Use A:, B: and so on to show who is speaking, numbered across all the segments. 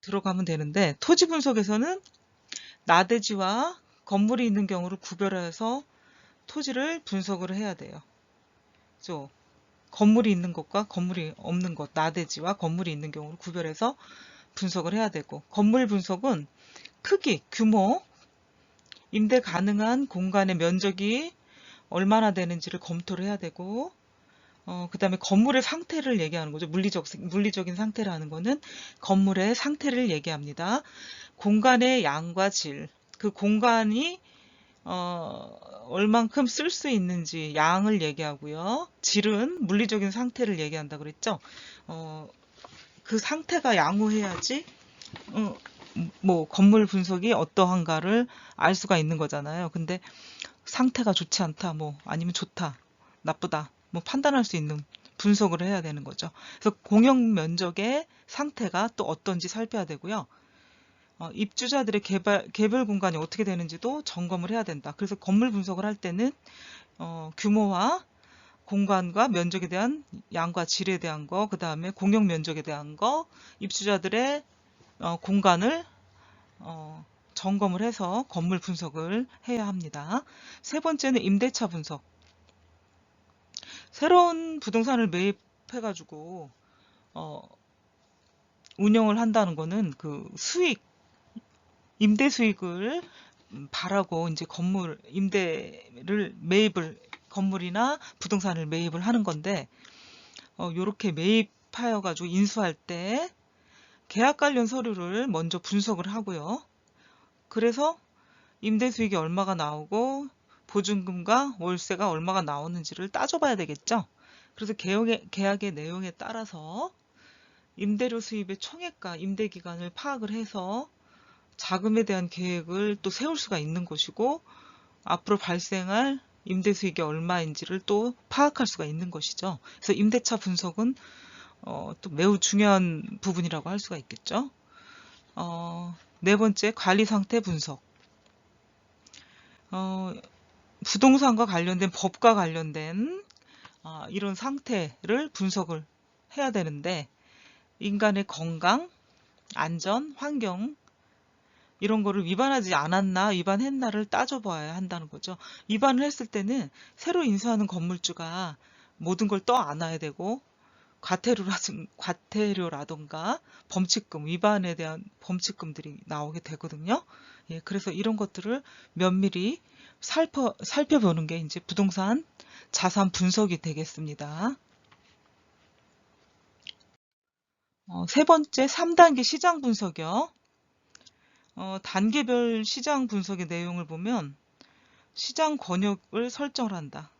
A: 들어가면 되는데, 토지 분석에서는 나대지와 건물이 있는 경우를 구별해서 토지를 분석을 해야 돼요. 그죠? 건물이 있는 것과 건물이 없는 것, 나대지와 건물이 있는 경우를 구별해서 분석을 해야 되고, 건물 분석은 크기, 규모, 임대 가능한 공간의 면적이 얼마나 되는지를 검토를 해야 되고, 그 다음에 건물의 상태를 얘기하는 거죠. 물리적인 상태라는 거는 건물의 상태를 얘기합니다. 공간의 양과 질, 그 공간이 얼만큼 쓸 수 있는지 양을 얘기하고요. 질은 물리적인 상태를 얘기한다 그랬죠. 그 상태가 양호해야지 뭐 건물 분석이 어떠한가를 알 수가 있는 거잖아요. 근데 상태가 좋지 않다, 뭐 아니면 좋다, 나쁘다, 뭐 판단할 수 있는 분석을 해야 되는 거죠. 그래서 공용 면적의 상태가 또 어떤지 살펴야 되고요. 입주자들의 개별 공간이 어떻게 되는지도 점검을 해야 된다. 그래서 건물 분석을 할 때는 규모와 공간과 면적에 대한 양과 질에 대한 거, 그 다음에 공용 면적에 대한 거, 입주자들의 공간을 점검을 해서 건물 분석을 해야 합니다. 세 번째는 임대차 분석. 새로운 부동산을 매입해가지고 운영을 한다는 거는 그 수익, 임대 수익을 바라고 이제 건물이나 부동산을 매입을 하는 건데, 요렇게 매입하여 가지고 인수할 때 계약 관련 서류를 먼저 분석을 하고요. 그래서 임대 수익이 얼마가 나오고 보증금과 월세가 얼마가 나오는지를 따져봐야 되겠죠. 그래서 계약의 내용에 따라서 임대료 수입의 총액과 임대 기간을 파악을 해서 자금에 대한 계획을 또 세울 수가 있는 것이고, 앞으로 발생할 임대 수익이 얼마인지를 또 파악할 수가 있는 것이죠. 그래서 임대차 분석은 또 매우 중요한 부분이라고 할 수가 있겠죠. 네 번째, 관리 상태 분석. 부동산과 관련된 법과 관련된 이런 상태를 분석을 해야 되는데, 인간의 건강, 안전, 환경, 이런 거를 위반하지 않았나, 위반했나를 따져봐야 한다는 거죠. 위반을 했을 때는 새로 인수하는 건물주가 모든 걸 떠안아야 되고, 과태료라던가 범칙금, 위반에 대한 범칙금들이 나오게 되거든요. 예, 그래서 이런 것들을 면밀히 살펴보는 게 이제 부동산 자산 분석이 되겠습니다. 세 번째, 3단계 시장 분석이요. 단계별 시장 분석의 내용을 보면 시장 권역을 설정을 한다.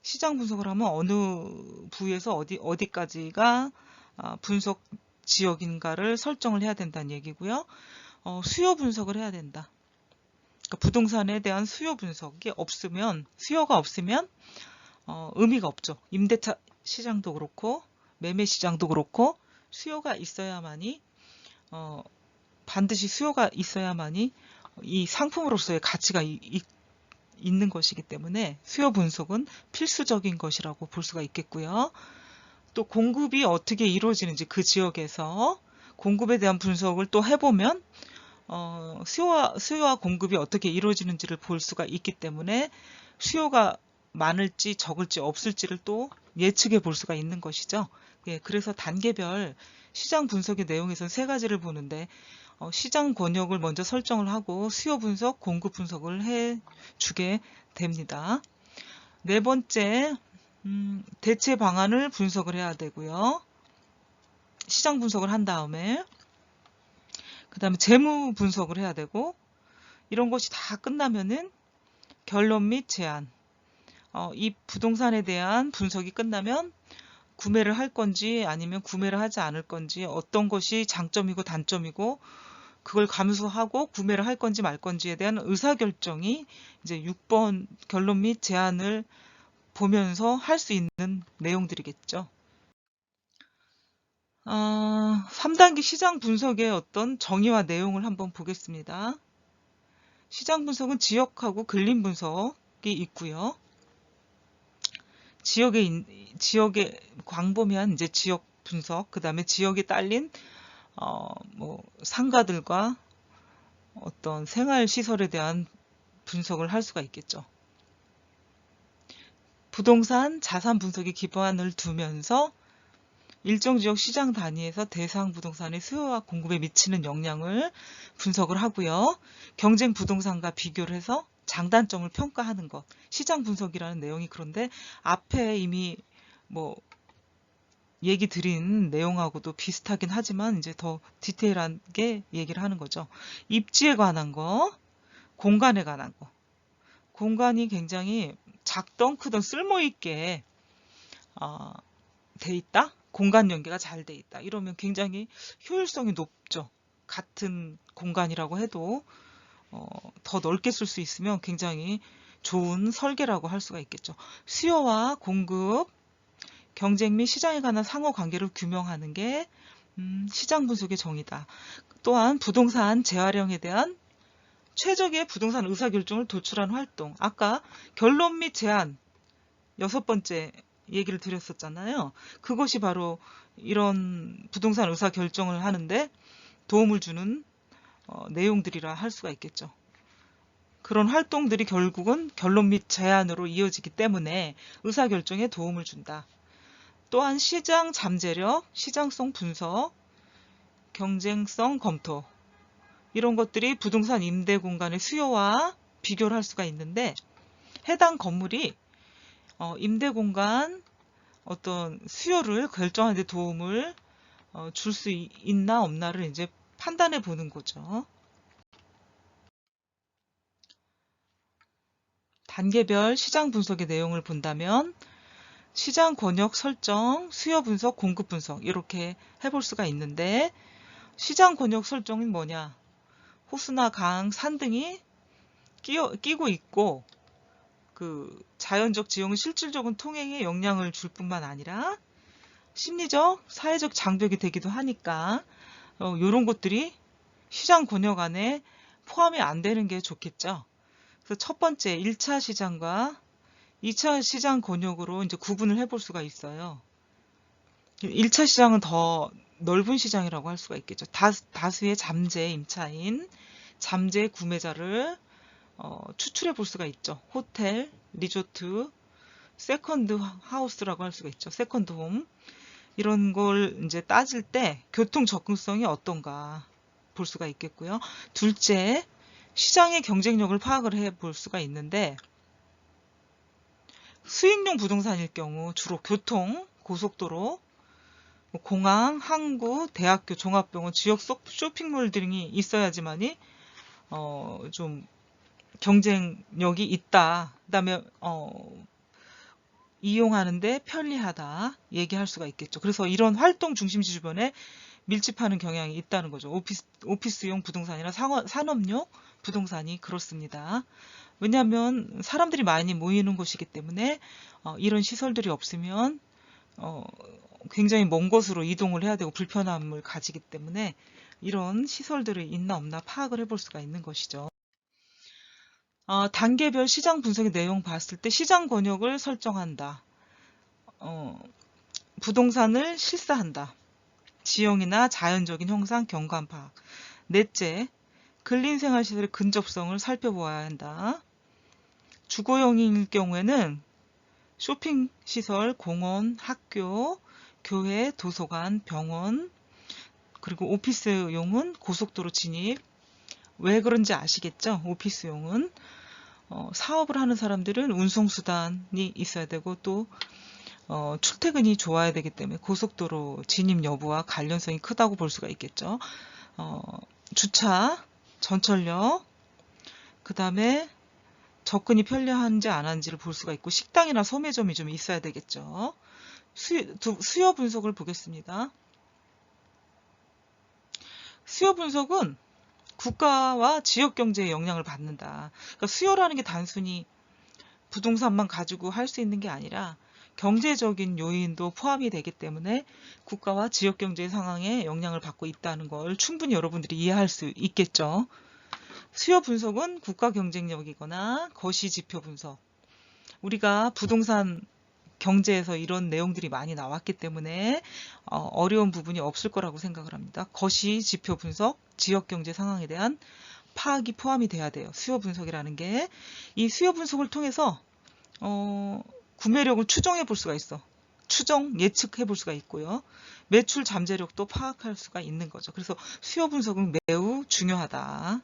A: 시장 분석을 하면 어느 부에서 어디까지가 분석 지역인가를 설정을 해야 된다는 얘기고요. 수요 분석을 해야 된다. 그러니까 부동산에 대한 수요 분석이 없으면, 수요가 없으면 의미가 없죠. 임대차 시장도 그렇고 매매 시장도 그렇고 수요가 있어야만이 반드시 수요가 있어야만이 이 상품으로서의 가치가 있는 것이기 때문에 수요 분석은 필수적인 것이라고 볼 수가 있겠고요. 또 공급이 어떻게 이루어지는지 그 지역에서 공급에 대한 분석을 또 해보면 수요와 공급이 어떻게 이루어지는지를 볼 수가 있기 때문에 수요가 많을지 적을지 없을지를 또 예측해 볼 수가 있는 것이죠. 예, 그래서 단계별 시장 분석의 내용에서는 세 가지를 보는데, 시장 권역을 먼저 설정을 하고 수요 분석, 공급 분석을 해 주게 됩니다. 네 번째, 대체 방안을 분석을 해야 되고요. 시장 분석을 한 다음에 그 다음에 재무 분석을 해야 되고, 이런 것이 다 끝나면은 결론 및 제안. 이 부동산에 대한 분석이 끝나면 구매를 할 건지 아니면 구매를 하지 않을 건지, 어떤 것이 장점이고 단점이고 그걸 감수하고 구매를 할 건지 말 건지에 대한 의사결정이 이제 6번 결론 및 제안을 보면서 할 수 있는 내용들이겠죠. 3단계 시장 분석의 어떤 정의와 내용을 한번 보겠습니다. 시장 분석은 지역하고 근림 분석이 있고요. 지역에 광범위한 이제 지역 분석, 그 다음에 지역에 딸린 뭐 상가들과 어떤 생활시설에 대한 분석을 할 수가 있겠죠. 부동산 자산 분석의 기반을 두면서 일정 지역 시장 단위에서 대상 부동산의 수요와 공급에 미치는 영향을 분석을 하고요. 경쟁 부동산과 비교를 해서 장단점을 평가하는 것. 시장 분석이라는 내용이 그런데 앞에 이미 뭐 얘기 드린 내용하고도 비슷하긴 하지만 이제 더 디테일하게 얘기를 하는 거죠. 입지에 관한 거, 공간에 관한 거. 공간이 굉장히 작던 크던 쓸모있게 돼 있다? 공간 연계가 잘 돼 있다. 이러면 굉장히 효율성이 높죠. 같은 공간이라고 해도 더 넓게 쓸 수 있으면 굉장히 좋은 설계라고 할 수가 있겠죠. 수요와 공급, 경쟁 및 시장에 관한 상호 관계를 규명하는 게 시장 분석의 정의다. 또한 부동산 재활용에 대한 최적의 부동산 의사결정을 도출한 활동. 아까 결론 및 제안 6번째 얘기를 드렸었잖아요. 그것이 바로 이런 부동산 의사결정을 하는데 도움을 주는 내용들이라 할 수가 있겠죠. 그런 활동들이 결국은 결론 및 제안으로 이어지기 때문에 의사결정에 도움을 준다. 또한 시장 잠재력, 시장성 분석, 경쟁성 검토 이런 것들이 부동산 임대 공간의 수요와 비교를 할 수가 있는데 해당 건물이 임대 공간 어떤 수요를 결정하는 데 도움을 줄 수 있나 없나를 이제 판단해 보는 거죠. 단계별 시장 분석의 내용을 본다면 시장 권역 설정, 수요 분석, 공급 분석 이렇게 해볼 수가 있는데 시장 권역 설정은 뭐냐? 호수나 강, 산 등이 끼고 있고 그 자연적 지형은 실질적인 통행에 영향을 줄 뿐만 아니라 심리적, 사회적 장벽이 되기도 하니까 이런 것들이 시장 권역 안에 포함이 안 되는 게 좋겠죠. 그래서 첫 번째 1차 시장과 2차 시장 권역으로 이제 구분을 해볼 수가 있어요. 1차 시장은 더 넓은 시장이라고 할 수가 있겠죠. 다수의 잠재 임차인, 잠재 구매자를 추출해 볼 수가 있죠. 호텔, 리조트, 세컨드 하우스라고 할 수가 있죠. 세컨드 홈. 이런 걸 이제 따질 때 교통 접근성이 어떤가 볼 수가 있겠고요. 둘째, 시장의 경쟁력을 파악을 해 볼 수가 있는데 수익용 부동산일 경우 주로 교통, 고속도로, 공항, 항구, 대학교, 종합병원, 지역 속 쇼핑몰 등이 있어야지만이 좀 경쟁력이 있다. 그다음에 이용하는데 편리하다 얘기할 수가 있겠죠. 그래서 이런 활동 중심지 주변에 밀집하는 경향이 있다는 거죠. 오피스용 부동산이나 산업용 부동산이 그렇습니다. 왜냐하면 사람들이 많이 모이는 곳이기 때문에 이런 시설들이 없으면 굉장히 먼 곳으로 이동을 해야 되고 불편함을 가지기 때문에 이런 시설들이 있나 없나 파악을 해볼 수가 있는 것이죠. 단계별 시장 분석의 내용 봤을 때 시장 권역을 설정한다. 부동산을 실사한다. 지형이나 자연적인 형상 경관 파악. 넷째, 근린생활시설의 근접성을 살펴보아야 한다. 주거용일 경우에는 쇼핑시설, 공원, 학교, 교회, 도서관, 병원, 그리고 오피스용은 고속도로 진입. 왜 그런지 아시겠죠? 오피스용은 사업을 하는 사람들은 운송수단이 있어야 되고 또 출퇴근이 좋아야 되기 때문에 고속도로 진입 여부와 관련성이 크다고 볼 수가 있겠죠. 주차, 전철역, 그 다음에 접근이 편리한지 안 한지를 볼 수가 있고 식당이나 소매점이 좀 있어야 되겠죠. 수요 분석을 보겠습니다. 수요 분석은 국가와 지역 경제에 영향을 받는다. 그러니까 수요라는 게 단순히 부동산만 가지고 할 수 있는 게 아니라 경제적인 요인도 포함이 되기 때문에 국가와 지역 경제 상황에 영향을 받고 있다는 걸 충분히 여러분들이 이해할 수 있겠죠. 수요 분석은 국가 경쟁력이거나 거시 지표 분석. 우리가 부동산 경제에서 이런 내용들이 많이 나왔기 때문에 어려운 부분이 없을 거라고 생각을 합니다. 거시 지표 분석, 지역 경제 상황에 대한 파악이 포함이 돼야 돼요. 수요 분석이라는 게. 이 수요 분석을 통해서 구매력을 추정해 볼 수가 있어. 추정, 예측해 볼 수가 있고요. 매출 잠재력도 파악할 수가 있는 거죠. 그래서 수요 분석은 매우 중요하다.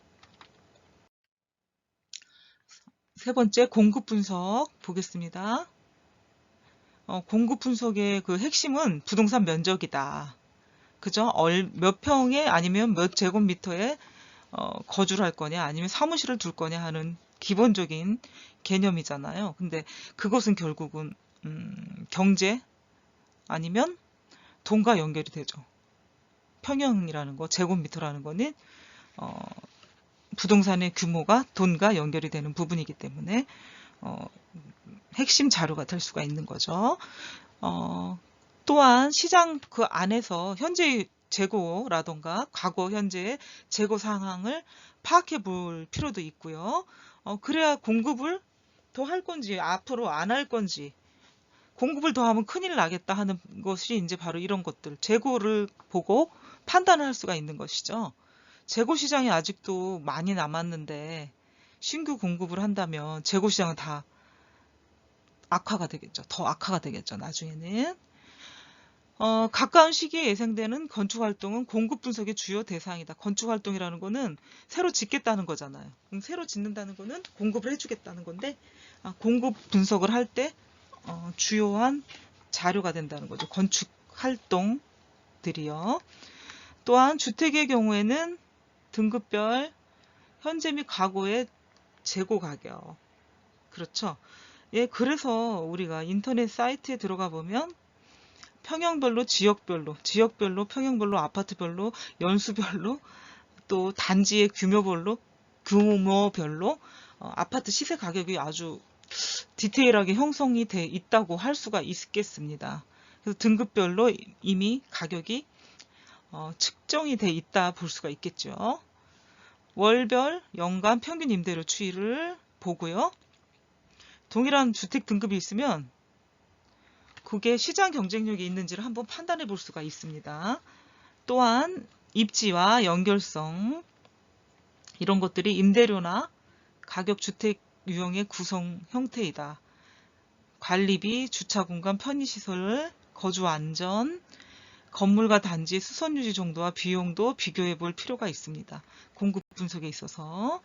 A: 세 번째, 공급 분석 보겠습니다. 공급 분석의 그 핵심은 부동산 면적이다. 그죠? 몇 평에 아니면 몇 제곱미터에 거주를 할 거냐 아니면 사무실을 둘 거냐 하는 기본적인 개념이잖아요. 근데 그것은 결국은 경제 아니면 돈과 연결이 되죠. 평형이라는 거, 제곱미터라는 거는 부동산의 규모가 돈과 연결이 되는 부분이기 때문에 핵심 자료가 될 수가 있는 거죠. 또한 시장 그 안에서 현재 재고라던가 과거 현재의 재고 상황을 파악해 볼 필요도 있고요. 그래야 공급을 더 할 건지 앞으로 안 할 건지, 공급을 더 하면 큰일 나겠다 하는 것이 이제 바로 이런 것들, 재고를 보고 판단을 할 수가 있는 것이죠. 재고 시장이 아직도 많이 남았는데 신규 공급을 한다면 재고 시장은 다 악화가 되겠죠. 더 악화가 되겠죠. 나중에는. 가까운 시기에 예상되는 건축활동은 공급 분석의 주요 대상이다. 건축활동이라는 거는 새로 짓겠다는 거잖아요. 그럼 새로 짓는다는 거는 공급을 해주겠다는 건데, 공급 분석을 할 때 주요한 자료가 된다는 거죠. 건축활동들이요. 또한 주택의 경우에는 등급별 현재 및 과거의 재고 가격. 그렇죠. 예, 그래서 우리가 인터넷 사이트에 들어가 보면 평형별로, 지역별로, 평형별로, 아파트별로, 연수별로, 또 단지의 규모별로, 아파트 시세 가격이 아주 디테일하게 형성이 돼 있다고 할 수가 있겠습니다. 그래서 등급별로 이미 가격이 측정이 돼 있다 볼 수가 있겠죠. 월별, 연간 평균 임대료 추이를 보고요. 동일한 주택 등급이 있으면 그게 시장 경쟁력이 있는지를 한번 판단해 볼 수가 있습니다. 또한 입지와 연결성, 이런 것들이 임대료나 가격 주택 유형의 구성 형태이다. 관리비, 주차 공간, 편의시설, 거주 안전, 건물과 단지의 수선 유지 정도와 비용도 비교해 볼 필요가 있습니다. 공급 분석에 있어서.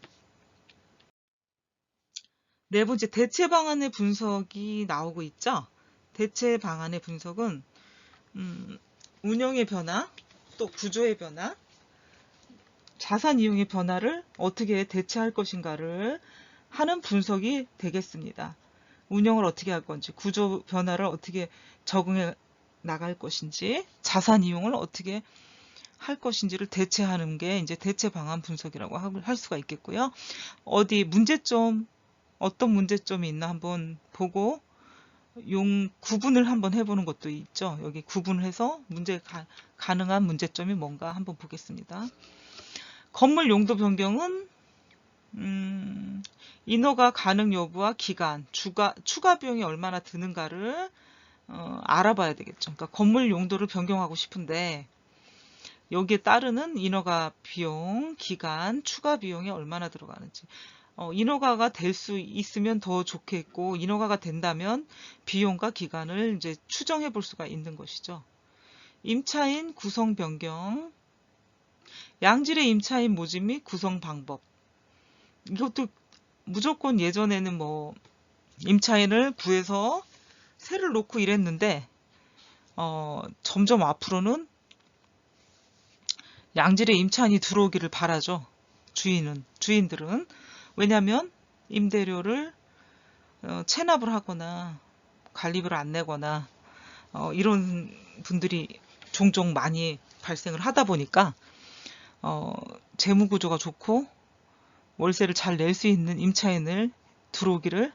A: 네 번째, 대체 방안의 분석이 나오고 있죠. 대체 방안의 분석은 운영의 변화, 또 구조의 변화, 자산 이용의 변화를 어떻게 대체할 것인가를 하는 분석이 되겠습니다. 운영을 어떻게 할 건지, 구조 변화를 어떻게 적응해 나갈 것인지, 자산 이용을 어떻게 할 것인지를 대체하는 게 이제 대체 방안 분석이라고 할 수가 있겠고요. 어디 문제점, 어떤 문제점이 있나 한번 보고 구분을 한번 해보는 것도 있죠. 여기 구분을 해서 가능한 문제점이 뭔가 한번 보겠습니다. 건물 용도 변경은 인허가 가능 여부와 기간, 추가 비용이 얼마나 드는가를 알아봐야 되겠죠. 그러니까 건물 용도를 변경하고 싶은데 여기에 따르는 인허가 비용, 기간, 추가 비용이 얼마나 들어가는지. 인허가가 될 수 있으면 더 좋겠고, 인허가가 된다면 비용과 기간을 이제 추정해 볼 수가 있는 것이죠. 임차인 구성 변경, 양질의 임차인 모집 및 구성 방법. 이것도 무조건 예전에는 뭐 임차인을 구해서 세를 놓고 이랬는데 점점 앞으로는 양질의 임차인이 들어오기를 바라죠. 주인들은. 왜냐하면 임대료를 체납을 하거나 관리비를 안 내거나 이런 분들이 종종 많이 발생을 하다 보니까 재무구조가 좋고 월세를 잘 낼 수 있는 임차인이 들어오기를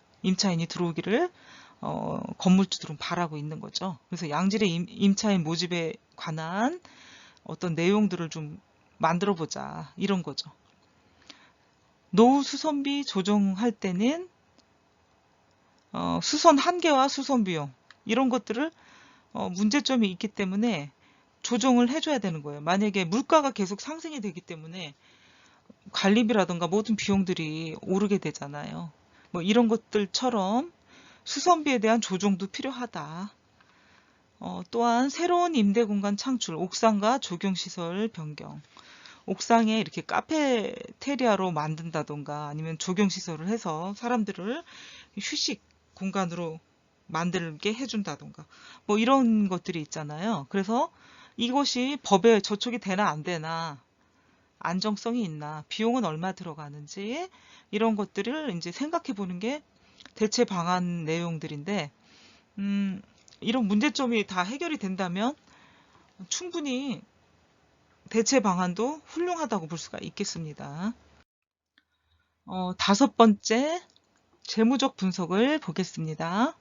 A: 건물주들은 바라고 있는 거죠. 그래서 양질의 임차인 모집에 관한 어떤 내용들을 좀 만들어 보자, 이런 거죠. 노후 수선비 조정할 때는 수선 한계와 수선 비용, 이런 것들을 문제점이 있기 때문에 조정을 해줘야 되는 거예요. 만약에 물가가 계속 상승이 되기 때문에 관리비라든가 모든 비용들이 오르게 되잖아요. 뭐 이런 것들처럼 수선비에 대한 조정도 필요하다. 또한 새로운 임대 공간 창출, 옥상과 조경시설 변경. 옥상에 이렇게 카페테리아로 만든다던가 아니면 조경시설을 해서 사람들을 휴식 공간으로 만들게 해준다던가 뭐 이런 것들이 있잖아요. 그래서 이것이 법에 저촉이 되나 안 되나, 안정성이 있나, 비용은 얼마 들어가는지 이런 것들을 이제 생각해 보는 게 대체 방안 내용들인데, 이런 문제점이 다 해결이 된다면 충분히 대체 방안도 훌륭하다고 볼 수가 있겠습니다. 다섯 번째, 재무적 분석을 보겠습니다.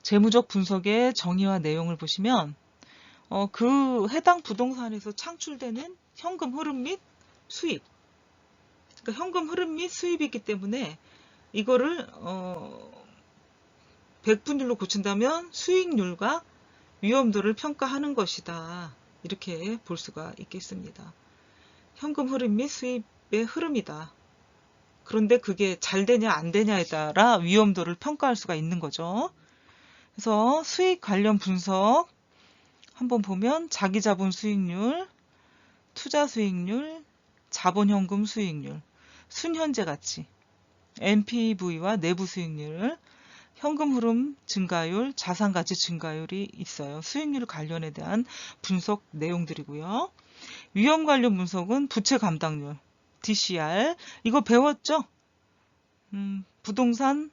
A: 재무적 분석의 정의와 내용을 보시면 그 해당 부동산에서 창출되는 현금 흐름 및 수입, 그러니까 현금 흐름 및 수입이기 때문에 이거를 100분율로 고친다면 수익률과 위험도를 평가하는 것이다. 이렇게 볼 수가 있겠습니다. 현금 흐름 및 수입의 흐름이다. 그런데 그게 잘 되냐 안 되냐에 따라 위험도를 평가할 수가 있는 거죠. 그래서 수익 관련 분석 한번 보면 자기자본 수익률, 투자 수익률, 자본현금 수익률, 순현재 가치, NPV와 내부 수익률, 현금 흐름 증가율, 자산 가치 증가율이 있어요. 수익률 관련에 대한 분석 내용들이고요. 위험 관련 분석은 부채 감당률, DCR, 이거 배웠죠? 부동산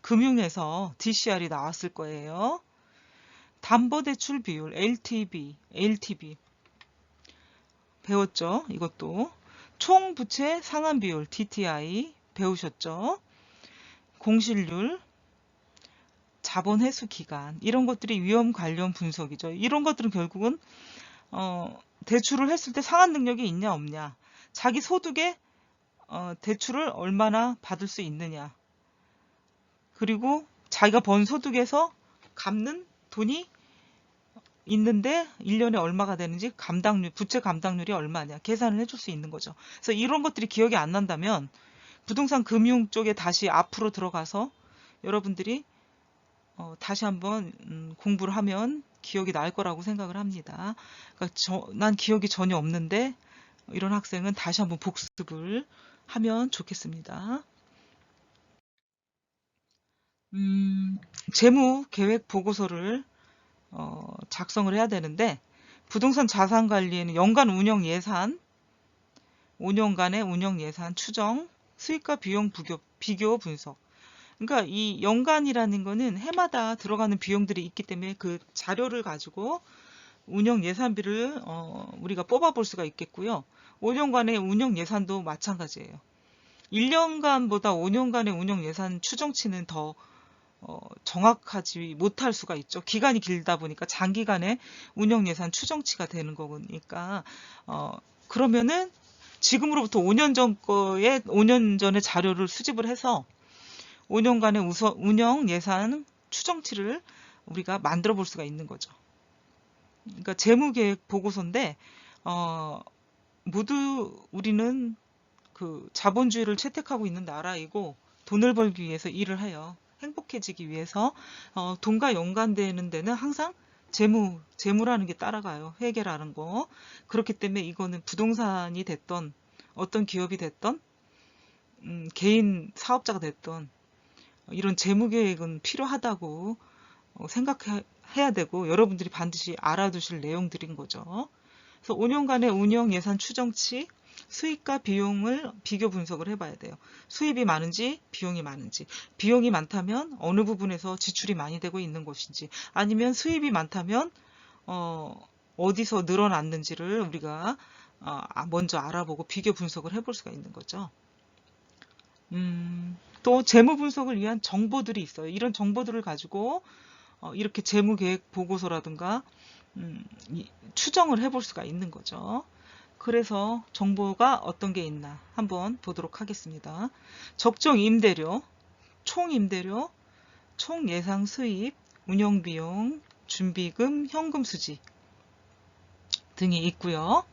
A: 금융에서 DCR이 나왔을 거예요. 담보대출 비율, LTV 배웠죠? 이것도. 총부채 상환 비율, DTI 배우셨죠? 공실률, 자본 회수 기간, 이런 것들이 위험 관련 분석이죠. 이런 것들은 결국은 대출을 했을 때 상환 능력이 있냐 없냐, 자기 소득에 대출을 얼마나 받을 수 있느냐, 그리고 자기가 번 소득에서 갚는 돈이 있는데 1년에 얼마가 되는지, 감당률, 부채 감당률이 얼마냐 계산을 해줄 수 있는 거죠. 그래서 이런 것들이 기억이 안 난다면 부동산 금융 쪽에 다시 앞으로 들어가서 여러분들이 다시 한번 공부를 하면 기억이 날 거라고 생각을 합니다. 그러니까 난 기억이 전혀 없는데 이런 학생은 다시 한번 복습을 하면 좋겠습니다. 재무 계획 보고서를 작성을 해야 되는데, 부동산 자산 관리에는 연간 운영 예산, 5년간의 운영 예산 추정, 수익과 비용 비교 분석. 그러니까 이 연간이라는 거는 해마다 들어가는 비용들이 있기 때문에 그 자료를 가지고 운영 예산비를 우리가 뽑아볼 수가 있겠고요. 5년간의 운영 예산도 마찬가지예요. 1년간보다 5년간의 운영 예산 추정치는 더 정확하지 못할 수가 있죠. 기간이 길다 보니까 장기간의 운영 예산 추정치가 되는 거니까 그러면은 지금으로부터 5년 전 거에 5년 전의 자료를 수집을 해서 5년간의 운영 예산 추정치를 우리가 만들어 볼 수가 있는 거죠. 그러니까 재무계획 보고서인데 모두 우리는 그 자본주의를 채택하고 있는 나라이고 돈을 벌기 위해서 일을 해요. 행복해지기 위해서 돈과 연관되는 데는 항상 재무라는 게 따라가요. 회계라는 거. 그렇기 때문에 이거는 부동산이 됐던 어떤 기업이 됐던 개인 사업자가 됐던 이런 재무계획은 필요하다고 생각해야 되고 여러분들이 반드시 알아두실 내용들인 거죠. 그래서 5년간의 운영 예산 추정치, 수익과 비용을 비교 분석을 해봐야 돼요. 수입이 많은지 비용이 많은지, 비용이 많다면 어느 부분에서 지출이 많이 되고 있는 것인지, 아니면 수입이 많다면 어디서 늘어났는지를 우리가 먼저 알아보고 비교 분석을 해볼 수가 있는 거죠. 또 재무 분석을 위한 정보들이 있어요. 이런 정보들을 가지고 이렇게 재무계획 보고서라든가 추정을 해볼 수가 있는 거죠. 그래서 정보가 어떤 게 있나 한번 보도록 하겠습니다. 적정 임대료, 총 임대료, 총 예상 수입, 운영비용, 준비금, 현금 수지 등이 있고요.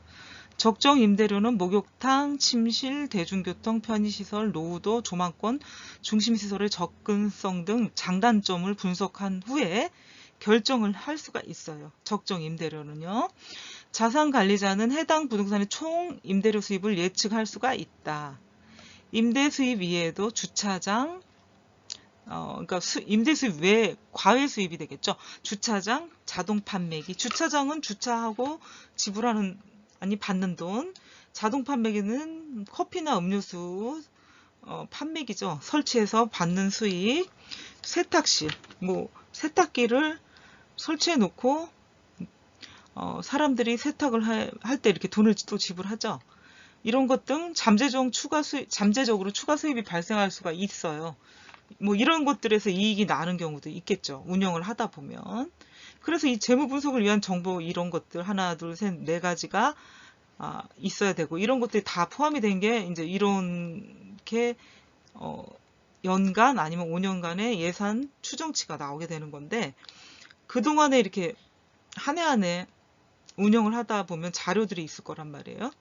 A: 적정 임대료는 목욕탕, 침실, 대중교통, 편의시설, 노후도, 조망권, 중심시설의 접근성 등 장단점을 분석한 후에 결정을 할 수가 있어요. 적정 임대료는요. 자산관리자는 해당 부동산의 총 임대료 수입을 예측할 수가 있다. 임대 수입 이외에도 주차장, 그러니까 임대 수입 외에 과외 수입이 되겠죠. 주차장, 자동 판매기. 주차장은 주차하고 지불하는 받는 돈. 자동 판매기는 커피나 음료수 판매기죠. 설치해서 받는 수익. 세탁실, 세탁기를 설치해 놓고 사람들이 세탁을 할 때 이렇게 돈을 또 지불하죠. 이런 것 등 잠재적으로 추가 수입이 발생할 수가 있어요. 이런 것들에서 이익이 나는 경우도 있겠죠. 운영을 하다 보면. 그래서 이 재무 분석을 위한 정보 이런 것들 하나, 둘, 셋, 네 가지가 있어야 되고 이런 것들이 다 포함이 된 게 이제 이렇게 연간 아니면 5년간의 예산 추정치가 나오게 되는 건데 그동안에 이렇게 한 해 한 해 운영을 하다 보면 자료들이 있을 거란 말이에요.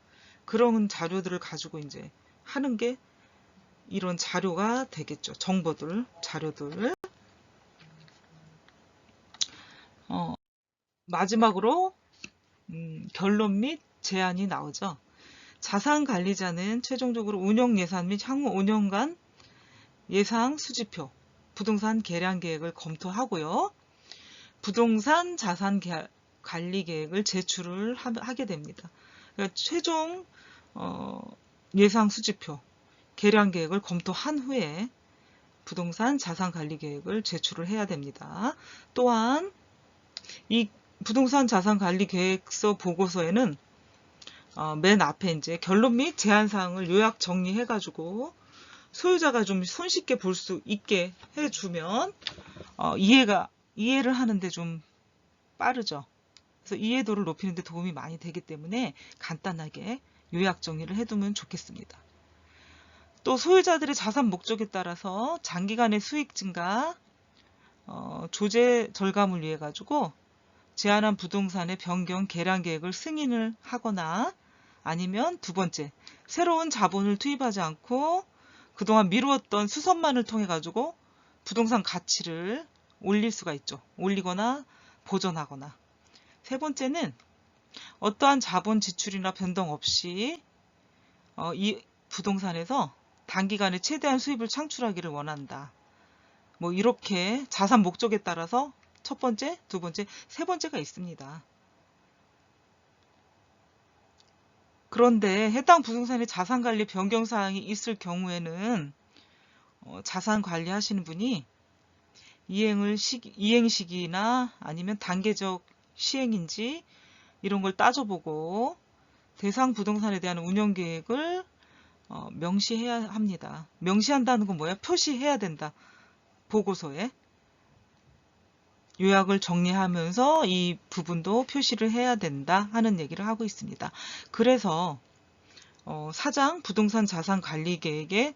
A: 그런 자료들을 가지고 이제 하는 게 이런 자료가 되겠죠. 자료들. 마지막으로 결론 및 제안이 나오죠. 자산관리자는 최종적으로 운영 예산 및 향후 5년간 예상 수지표, 부동산 개량 계획을 검토하고요. 부동산 자산 관리 계획을 제출을 하게 됩니다. 그러니까 최종 예상 수지표, 개량 계획을 검토한 후에 부동산 자산 관리 계획을 제출을 해야 됩니다. 또한 이 부동산 자산 관리 계획서 보고서에는 맨 앞에 이제 결론 및 제안 사항을 요약 정리해 가지고 소유자가 좀 손쉽게 볼 수 있게 해주면 이해를 하는데 좀 빠르죠. 그래서 이해도를 높이는 데 도움이 많이 되기 때문에 간단하게 요약 정리를 해두면 좋겠습니다. 또 소유자들의 자산 목적에 따라서 장기간의 수익 증가, 조제 절감을 위해 가지고 제안한 부동산의 변경 개량 계획을 승인을 하거나 아니면 두 번째, 새로운 자본을 투입하지 않고 그동안 미루었던 수선만을 통해 가지고 부동산 가치를 올릴 수가 있죠. 올리거나 보전하거나. 세 번째는 어떠한 자본 지출이나 변동 없이 이 부동산에서 단기간에 최대한 수입을 창출하기를 원한다. 이렇게 자산 목적에 따라서 첫 번째, 두 번째, 세 번째가 있습니다. 그런데 해당 부동산의 자산관리 변경사항이 있을 경우에는 자산 관리하시는 분이 이행 시기나 아니면 단계적 시행인지 이런 걸 따져보고 대상 부동산에 대한 운영 계획을 명시해야 합니다. 명시한다는 건 뭐야? 표시해야 된다. 보고서에. 요약을 정리하면서 이 부분도 표시를 해야 된다 하는 얘기를 하고 있습니다. 그래서 사장 부동산 자산 관리 계획의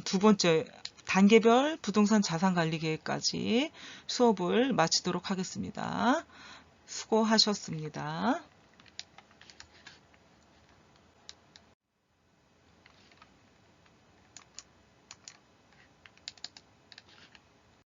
A: 두 번째 단계별 부동산 자산 관리 계획까지 수업을 마치도록 하겠습니다. 수고하셨습니다.